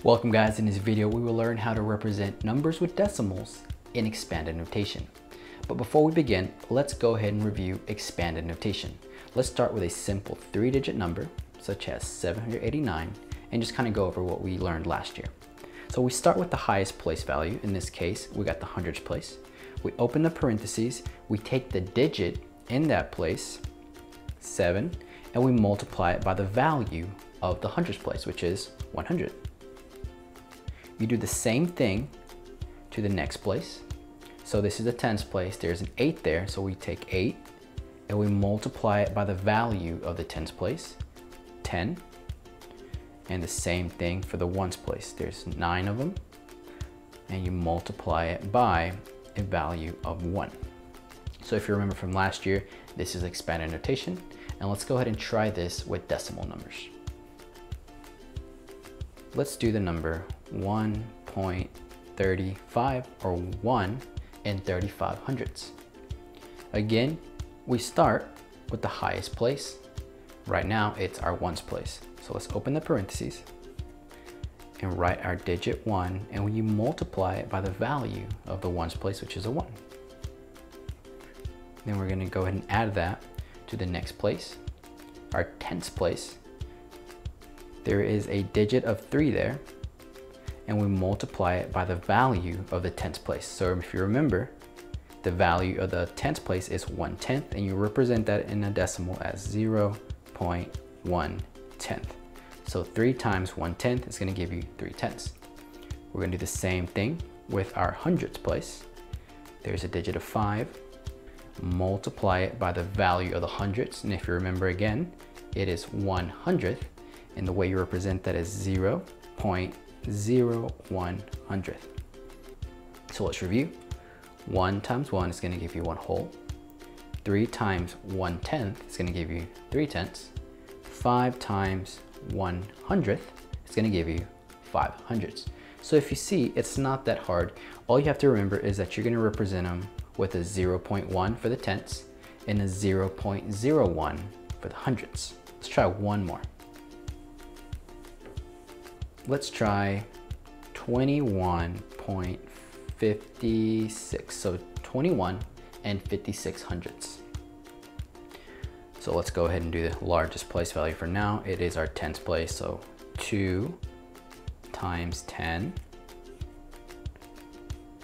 Welcome guys, in this video we will learn how to represent numbers with decimals in expanded notation. But before we begin, let's go ahead and review expanded notation. Let's start with a simple 3-digit number such as 789 and just kind of go over what we learned last year. So we start with the highest place value. In this case, we got the hundreds place. We open the parentheses, we take the digit in that place, 7, and we multiply it by the value of the hundreds place, which is 100. You do the same thing to the next place. So this is the tens place, there's an 8 there, so we take 8 and we multiply it by the value of the tens place, 10. And the same thing for the ones place, there's 9 of them, and you multiply it by a value of 1. So if you remember from last year, this is expanded notation, and let's go ahead and try this with decimal numbers. Let's do the number 1.35 or 1 in 35 hundredths. Again, we start with the highest place. Right now it's our ones place. So let's open the parentheses and write our digit 1, and when you multiply it by the value of the ones place, which is a 1. Then we're going to go ahead and add that to the next place, our tens place. There is a digit of 3 there, and we multiply it by the value of the tens place. So if you remember, the value of the tens place is 1/10, and you represent that in a decimal as 0.1/10. So 3 times 1/10 is going to give you 3/10. We're going to do the same thing with our hundredths place. There's a digit of 5. Multiply it by the value of the hundredths, and if you remember again, it is 1/100th. And the way you represent that is 0.0100. So let's review. 1 times 1 is going to give you 1 whole. 3 times 1/10 is going to give you 3/10. 5 times 1/100th is going to give you 5 hundredths. So if you see, it's not that hard. All you have to remember is that you're going to represent them with a 0.1 for the tenths and a 0.01 for the hundredths. Let's try one more. Let's try 21.56. So 21 and 56 hundredths. So let's go ahead and do the largest place value for now. It is our tens place. So 2 times 10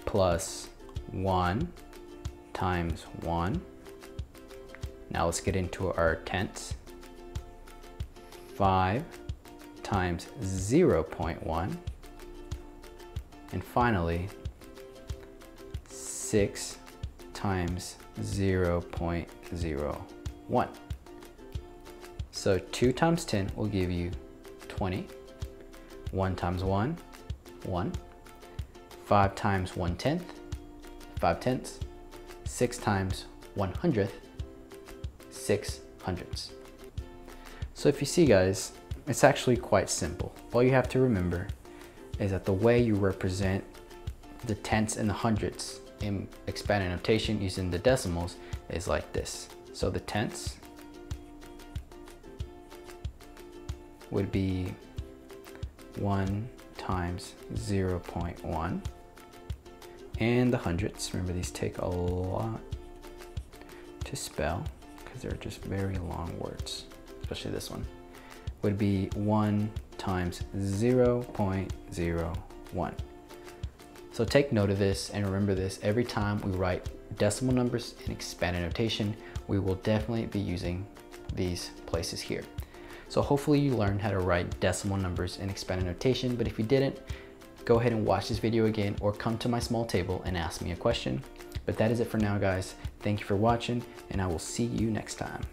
plus 1 times 1. Now let's get into our tenths. 5 times 0.1, and finally 6 times 0.01. So 2 times 10 will give you 20. 1 times 1, 1. 5 times 1/10, 5/10. 6 times 100th, 6 hundredths. So if you see, guys, it's actually quite simple. All you have to remember is that the way you represent the tenths and the hundredths in expanded notation using the decimals is like this. So the tenths would be 1 times 0.1, and the hundredths, remember these take a lot to spell because they're just very long words, especially this one, would be 1 times 0.01. So take note of this and remember this: every time we write decimal numbers in expanded notation, we will definitely be using these places here. So hopefully you learned how to write decimal numbers in expanded notation, but if you didn't, go ahead and watch this video again or come to my small table and ask me a question. But that is it for now, guys. Thank you for watching, and I will see you next time.